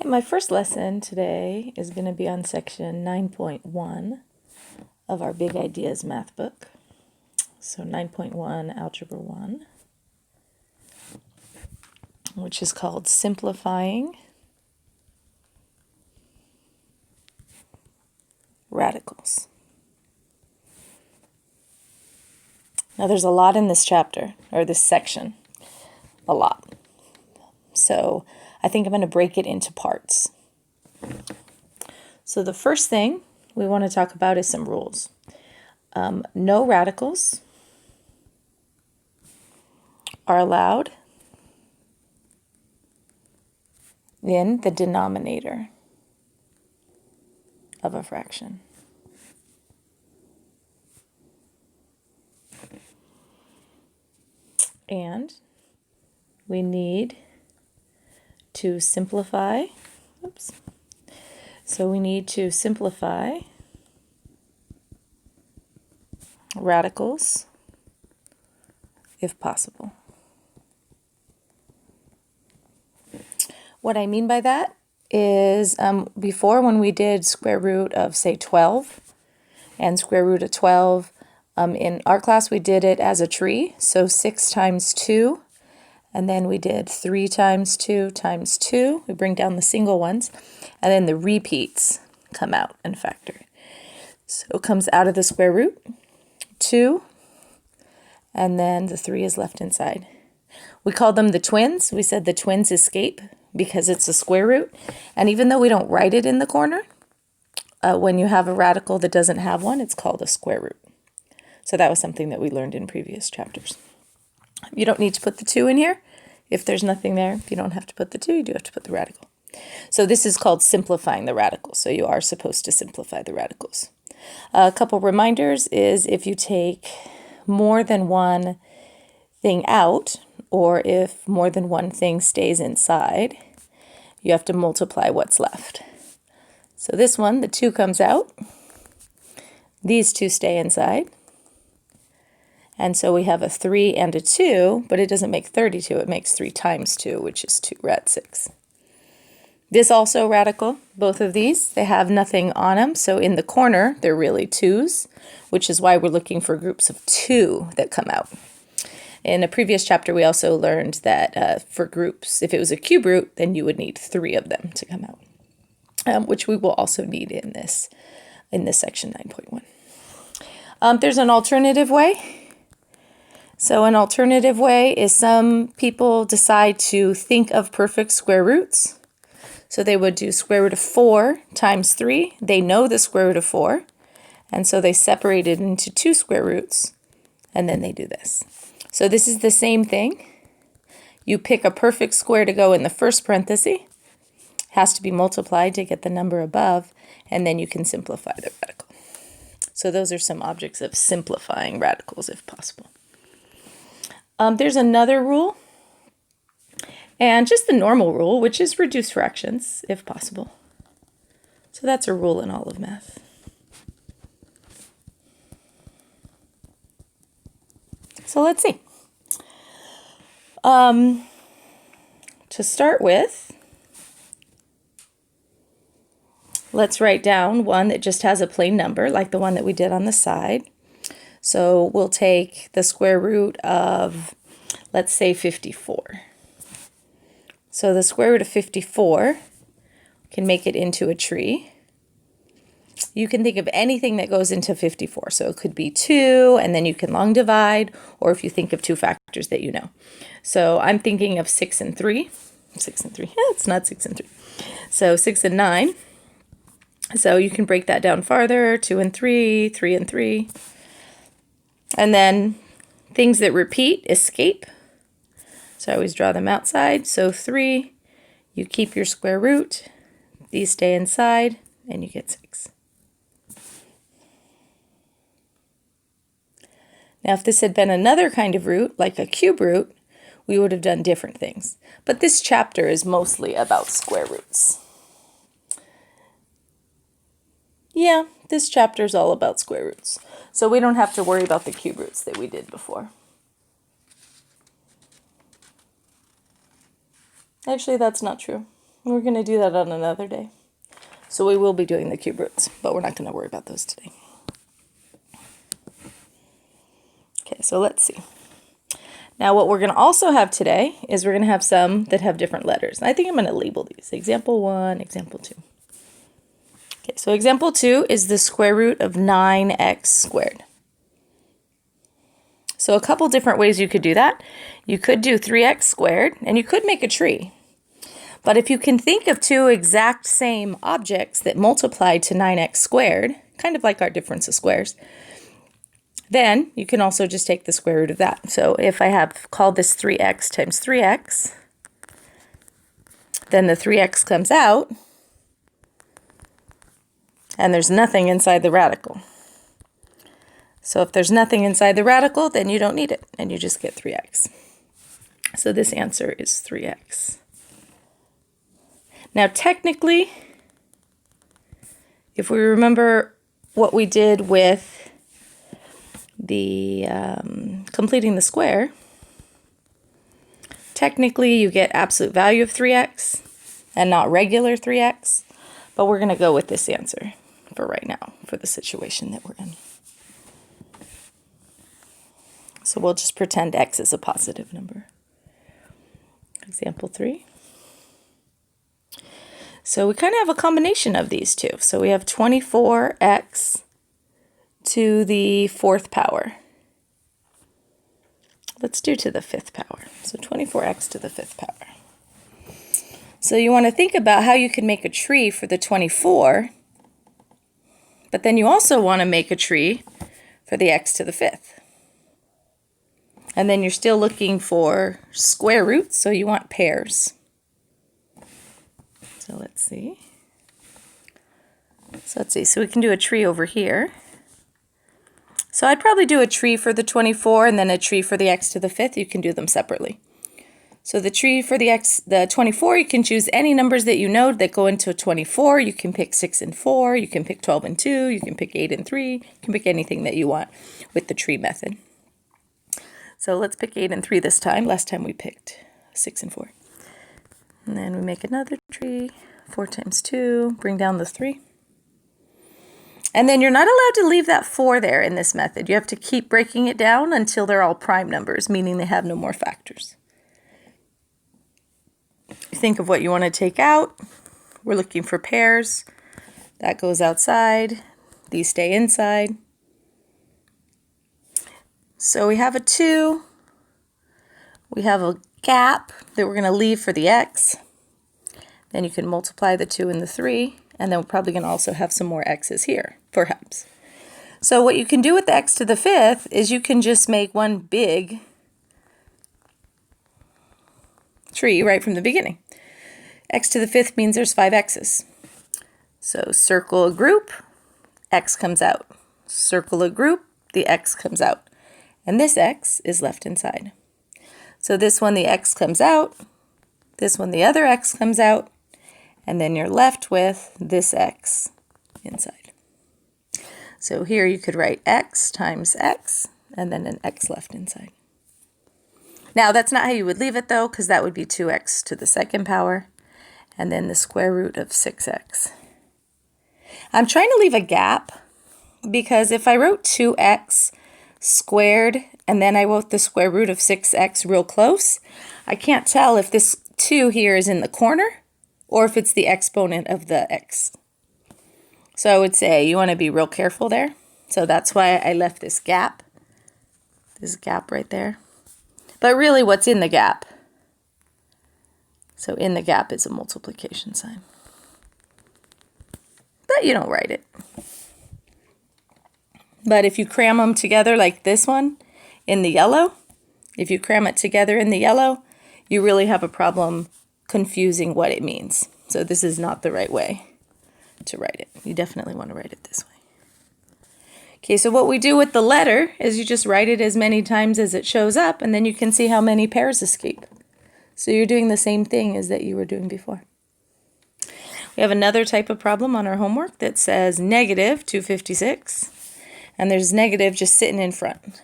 my first lesson today is going to be on section 9.1 of our Big Ideas math book. So 9.1, Algebra 1, which is called Simplifying Radicals. Now there's a lot in this chapter, or this section, a lot. So I think I'm going to break it into parts. So the first thing we want to talk about is some rules. No radicals are allowed in the denominator of a fraction. And we need to simplify, So we need to simplify radicals if possible. What I mean by that is before, when we did square root of, say, 12 and square root of 12, in our class we did it as a tree, so 6 times 2, and then we did 3 times 2 times 2. We bring down the single ones, and then the repeats come out and factor. So it comes out of the square root, 2, and then the 3 is left inside. We called them the twins. We said the twins escape because it's a square root, and even though we don't write it in the corner, when you have a radical that doesn't have one, it's called a square root. So that was something that we learned in previous chapters. You don't need to put the 2 in here. If there's nothing there, you don't have to put the 2, you do have to put the radical. So this is called simplifying the radicals. So you are supposed to simplify the radicals. A couple reminders is if you take more than one thing out, or if more than one thing stays inside, you have to multiply what's left. So this one, the 2 comes out. These 2 stay inside. And so we have a 3 and a 2, but it doesn't make 32. It makes 3 times 2, which is 2. We're at 6. This also radical, both of these, they have nothing on them. So in the corner, they're really 2's, which is why we're looking for groups of 2 that come out. In a previous chapter, we also learned that for groups, if it was a cube root, then you would need 3 of them to come out, which we will also need in this section 9.1. There's an alternative way. So an alternative way is some people decide to think of perfect square roots. So they would do square root of 4 times 3. They know the square root of 4. And so they separate it into 2 square roots. And then they do this. So this is the same thing. You pick a perfect square to go in the first parenthesis. Has to be multiplied to get the number above. And then you can simplify the radical. So those are some objects of simplifying radicals if possible. There's another rule, and just the normal rule, which is reduce fractions, if possible. So that's a rule in all of math. So let's see. To start with, let's write down one that just has a plain number, like the one that we did on the side. So we'll take the square root of, let's say, 54. So the square root of 54 can make it into a tree. You can think of anything that goes into 54. So it could be 2, and then you can long divide, or if you think of 2 factors that you know. So I'm thinking of 6 and 3. 6 and 3. Yeah, it's not 6 and 3. So 6 and 9. So you can break that down farther. 2 and 3, 3 and 3. And then things that repeat escape. So I always draw them outside. So 3, you keep your square root. These stay inside, and you get 6. Now, if this had been another kind of root, like a cube root, we would have done different things. But this chapter is mostly about square roots. Yeah, this chapter is all about square roots. So we don't have to worry about the cube roots that we did before. Actually, that's not true. We're going to do that on another day. So we will be doing the cube roots, but we're not going to worry about those today. Okay, so let's see. Now what we're going to also have today is we're going to have some that have different letters. I think I'm going to label these. Example 1, example 2. Okay, so example 2 is the square root of 9x squared. So a couple different ways you could do that. You could do 3x squared, and you could make a tree. But if you can think of two exact same objects that multiply to 9x squared, kind of like our difference of squares, then you can also just take the square root of that. So if I have called this 3x times 3x, then the 3x comes out, and there's nothing inside the radical. So if there's nothing inside the radical, then you don't need it, and you just get 3x. So this answer is 3x. Now technically, if we remember what we did with the completing the square, technically you get absolute value of 3x and not regular 3x, but we're going to go with this answer for right now, for the situation that we're in. So we'll just pretend x is a positive number. Example 3. So we kind of have a combination of these two. So we have 24x to the 4th power. Let's do to the 5th power. So 24x to the 5th power. So you want to think about how you can make a tree for the 24, but then you also want to make a tree for the x to the 5th. And then you're still looking for square roots, so you want pairs. So let's see. So we can do a tree over here. So I'd probably do a tree for the 24 and then a tree for the x to the 5th. You can do them separately. So the tree for the 24, you can choose any numbers that you know that go into a 24. You can pick 6 and 4. You can pick 12 and 2. You can pick 8 and 3. You can pick anything that you want with the tree method. So let's pick 8 and 3 this time. Last time we picked 6 and 4. And then we make another tree, 4 times 2, bring down the 3. And then you're not allowed to leave that 4 there in this method. You have to keep breaking it down until they're all prime numbers, meaning they have no more factors. Think of what you want to take out. We're looking for pairs. That goes outside. These stay inside. So we have a 2. We have a gap that we're going to leave for the x. Then you can multiply the 2 and the 3. And then we're probably going to also have some more x's here, perhaps. So what you can do with the x to the 5th is you can just make one big tree right from the beginning. X to the 5th means there's 5 x's. So circle a group, x comes out. Circle a group, the x comes out. And this x is left inside. So this one, the x comes out. This one, the other x comes out. And then you're left with this x inside. So here you could write x times x, and then an x left inside. Now that's not how you would leave it though, because that would be 2x to the 2nd power, and then the square root of 6x. I'm trying to leave a gap, because if I wrote 2x squared, and then I wrote the square root of 6x real close, I can't tell if this 2 here is in the corner, or if it's the exponent of the x. So I would say you want to be real careful there. So that's why I left this gap right there. But really what's in the gap? So in the gap is a multiplication sign. But you don't write it. But if you cram them together like this one in the yellow, if you cram it together in the yellow, you really have a problem confusing what it means. So this is not the right way to write it. You definitely want to write it this way. Okay, so what we do with the letter is you just write it as many times as it shows up, and then you can see how many pairs escape. So you're doing the same thing as that you were doing before. We have another type of problem on our homework that says negative 256, and there's negative just sitting in front.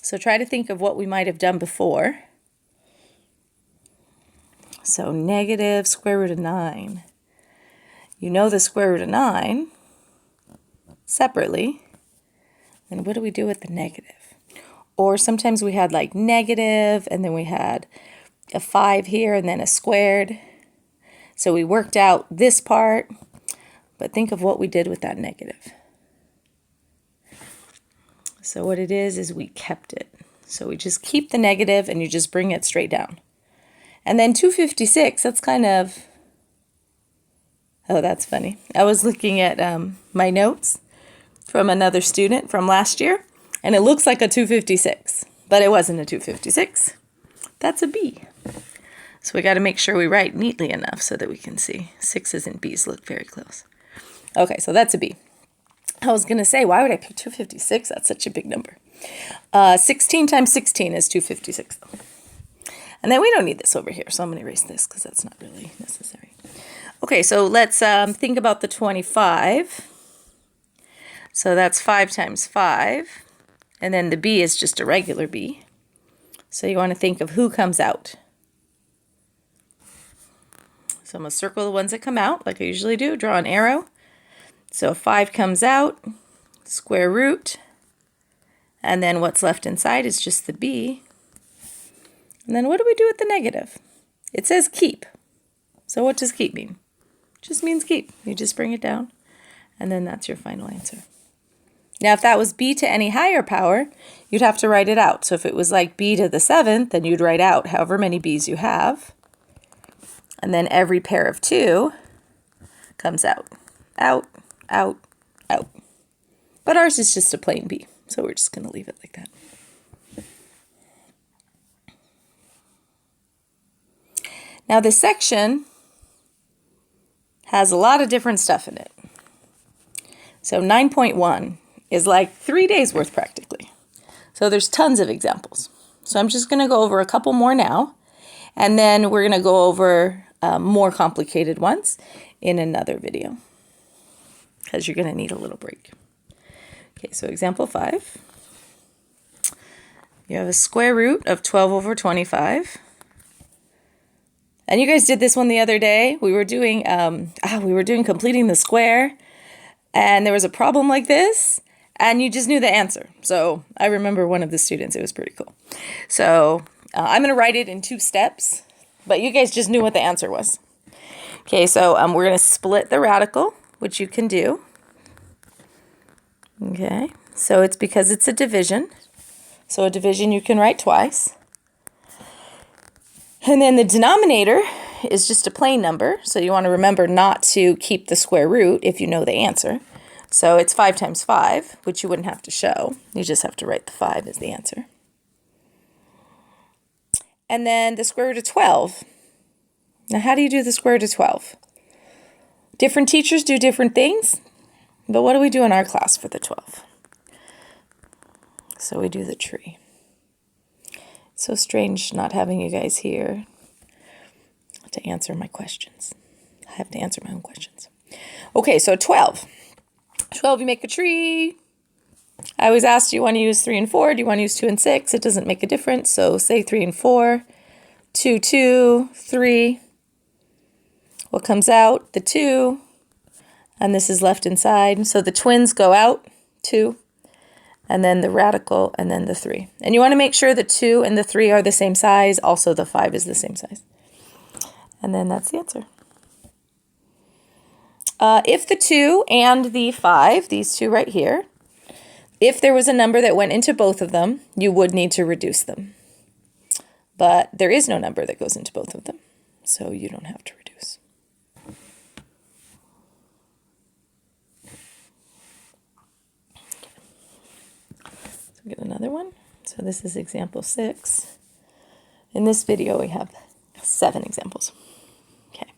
So try to think of what we might have done before. So negative square root of 9. You know the square root of 9 separately. And what do we do with the negative? Or sometimes we had like negative, and then we had a 5 here, and then a squared. So we worked out this part, but think of what we did with that negative. So what it is we kept it. So we just keep the negative, and you just bring it straight down. And then 256, that's kind of, oh, that's funny. I was looking at my notes from another student from last year, and it looks like a 256, but it wasn't a 256. That's a B. So we got to make sure we write neatly enough so that we can see. 6's and B's look very close. Okay, so that's a B. I was going to say, why would I pick 256? That's such a big number. 16 times 16 is 256. And then we don't need this over here, so I'm going to erase this because that's not really necessary. Okay, so let's think about the 25. So that's 5 times 5. And then the B is just a regular B. So you want to think of who comes out. So I'm going to circle the ones that come out, like I usually do, draw an arrow. So 5 comes out, square root, and then what's left inside is just the B. And then what do we do with the negative? It says keep. So what does keep mean? It just means keep. You just bring it down, and then that's your final answer. Now, if that was B to any higher power, you'd have to write it out. So if it was like B to the 7th, then you'd write out however many B's you have. And then every pair of 2 comes out. Out, out, out. But ours is just a plain B, so we're just going to leave it like that. Now this section has a lot of different stuff in it. So 9.1 is like 3 days worth practically. So there's tons of examples. So I'm just going to go over a couple more now, and then we're going to go over more complicated ones in another video because you're going to need a little break. Okay, so example 5. You have a square root of 12 over 25. And you guys did this one the other day. We were doing completing the square, and there was a problem like this, and you just knew the answer. So I remember one of the students. It was pretty cool. So I'm going to write it in 2 steps, but you guys just knew what the answer was. Okay, so we're going to split the radical, which you can do. Okay, so it's because it's a division. So a division you can write twice. And then the denominator is just a plain number, so you want to remember not to keep the square root if you know the answer. So it's 5 times 5, which you wouldn't have to show. You just have to write the 5 as the answer. And then the square root of 12. Now, how do you do the square root of 12? Different teachers do different things, but what do we do in our class for the 12? So we do the tree. So strange not having you guys here to answer my questions. I have to answer my own questions. Okay, so 12. 12, you make a tree. I always ask, do you want to use 3 and 4? Do you want to use 2 and 6? It doesn't make a difference. So say 3 and 4. 2, 2, 3. What comes out? The 2. And this is left inside. So the twins go out, 2. And then the radical, and then the 3. And you want to make sure the 2 and the 3 are the same size. Also, the 5 is the same size. And then that's the answer. If the 2 and the 5, these two right here, if there was a number that went into both of them, you would need to reduce them. But there is no number that goes into both of them, so you don't have to reduce. So get another one. So this is example 6. In this video, we have 7 examples. Okay.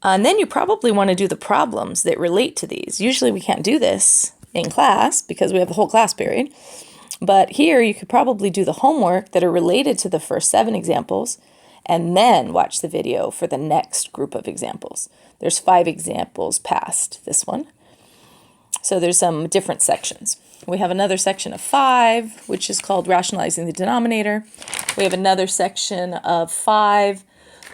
And then you probably want to do the problems that relate to these. Usually we can't do this in class because we have the whole class period. But here you could probably do the homework that are related to the first 7 examples and then watch the video for the next group of examples. There's 5 examples past this one. So there's some different sections. We have another section of 5, which is called rationalizing the denominator. We have another section of 5,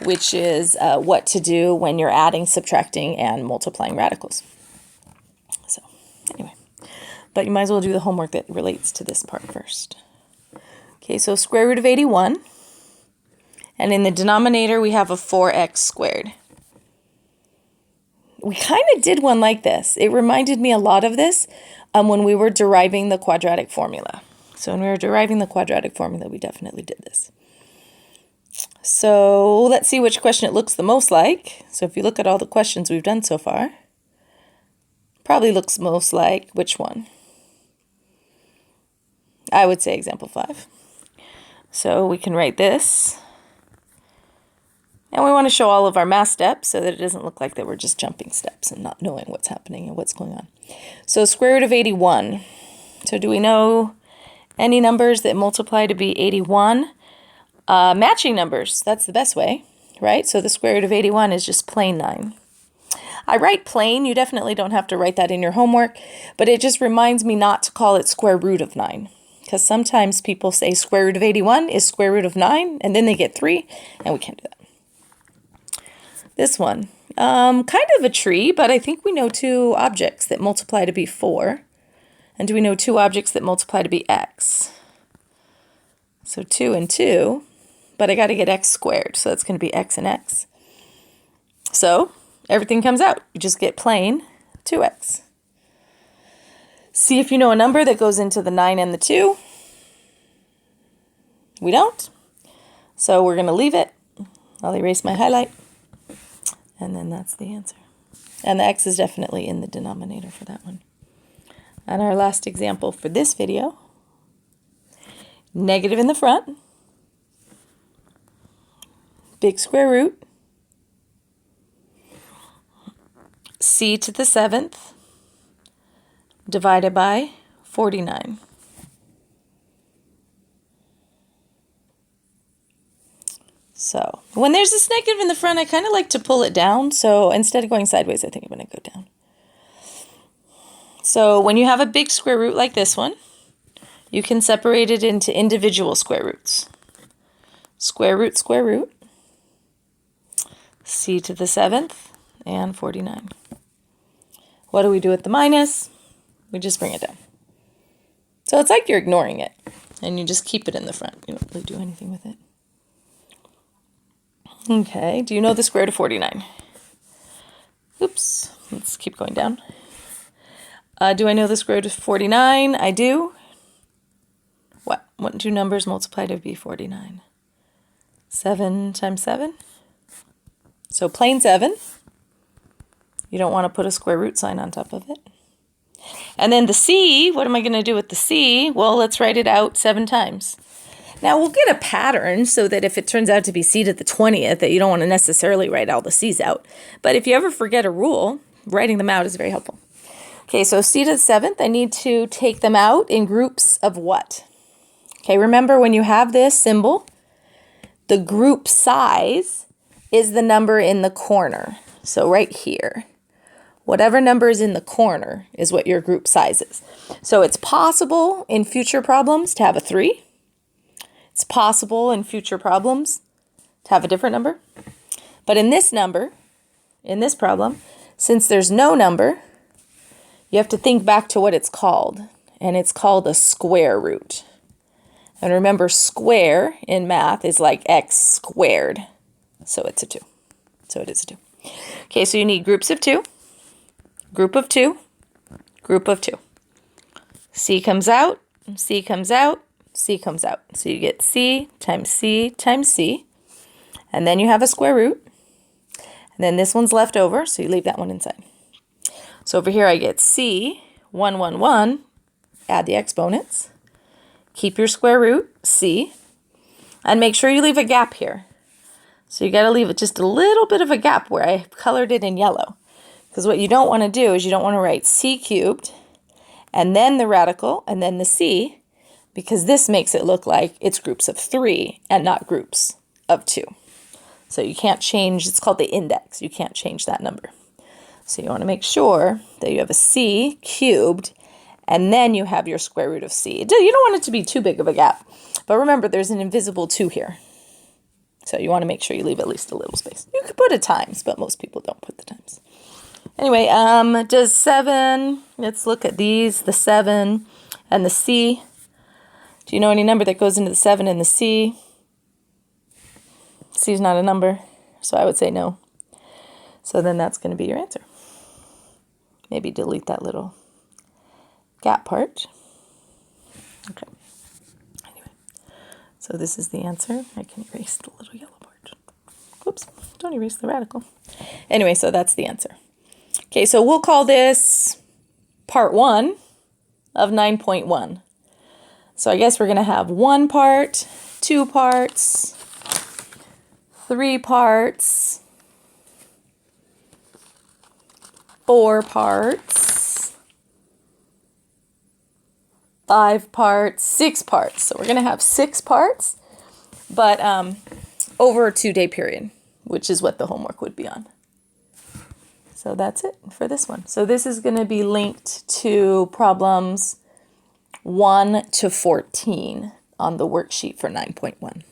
which is what to do when you're adding, subtracting, and multiplying radicals. So anyway, but you might as well do the homework that relates to this part first. Okay, so square root of 81. And in the denominator, we have a 4x squared. We kind of did one like this. It reminded me a lot of this when we were deriving the quadratic formula. So when we were deriving the quadratic formula, we definitely did this. So let's see which question it looks the most like. So if you look at all the questions we've done so far, probably looks most like which one? I would say example 5. So we can write this. And we want to show all of our math steps so that it doesn't look like that we're just jumping steps and not knowing what's happening and what's going on. So square root of 81. So do we know any numbers that multiply to be 81? Matching numbers, that's the best way, right? So the square root of 81 is just plain 9. I write plain. You definitely don't have to write that in your homework, but it just reminds me not to call it square root of 9. Because sometimes people say square root of 81 is square root of 9, and then they get 3, and we can't do that. This one, kind of a tree, but I think we know 2 objects that multiply to be 4. And do we know 2 objects that multiply to be x? So 2 and 2, but I got to get x squared, so that's going to be x and x. So everything comes out. You just get plain 2x. See if you know a number that goes into the 9 and the 2. We don't. So we're going to leave it. I'll erase my highlight. And then that's the answer. And the x is definitely in the denominator for that one. And our last example for this video, negative in the front, big square root, c to the 7th divided by 49. So when there's this negative in the front, I kind of like to pull it down. So instead of going sideways, I think I'm going to go down. So when you have a big square root like this one, you can separate it into individual square roots. Square root, c to the 7th, and 49. What do we do with the minus? We just bring it down. So it's like you're ignoring it, and you just keep it in the front. You don't really do anything with it. Okay, do you know the square root of 49? Oops, let's keep going down. Do I know the square root of 49? I do. What? What 2 numbers multiply to be 49? 7 times 7. So plain 7. You don't want to put a square root sign on top of it. And then the c, what am I going to do with the c? Well, let's write it out 7 times. Now we'll get a pattern so that if it turns out to be c to the 20th, that you don't want to necessarily write all the c's out. But if you ever forget a rule, writing them out is very helpful. Okay, so c to the 7th, I need to take them out in groups of what? Okay, remember when you have this symbol, the group size is the number in the corner. So right here, whatever number is in the corner is what your group size is. So it's possible in future problems to have a 3. It's possible in future problems to have a different number. But in this number, in this problem, since there's no number, you have to think back to what it's called. And it's called a square root. And remember, square in math is like x squared. So it's a 2. So it is a 2. Okay, so you need groups of 2, group of 2, group of 2. C comes out, C comes out, C comes out. So you get C times C times C. And then you have a square root. And then this one's left over, so you leave that one inside. So over here I get C, 1, 1, 1. Add the exponents. Keep your square root, C. And make sure you leave a gap here. So you got to leave it just a little bit of a gap where I colored it in yellow. Because what you don't want to do is you don't want to write C cubed, and then the radical, and then the C, because this makes it look like it's groups of 3 and not groups of 2. So you can't change, it's called the index. You can't change that number. So you want to make sure that you have a c cubed, and then you have your square root of c. You don't want it to be too big of a gap. But remember, there's an invisible 2 here. So you want to make sure you leave at least a little space. You could put a times, but most people don't put the times. Anyway, does 7, let's look at these, the 7 and the c. Do you know any number that goes into the 7 and the c? C is not a number, so I would say no. So then that's going to be your answer. Maybe delete that little gap part. Okay. Anyway, so this is the answer. I can erase the little yellow part. Whoops, don't erase the radical. Anyway, so that's the answer. Okay, so we'll call this part 1 of 9.1. So I guess we're going to have 1 part, 2 parts, 3 parts, 4 parts, 5 parts, 6 parts. So we're going to have 6 parts, but over a 2-day period, which is what the homework would be on. So that's it for this one. So this is going to be linked to problems 1 to 14 on the worksheet for 9.1.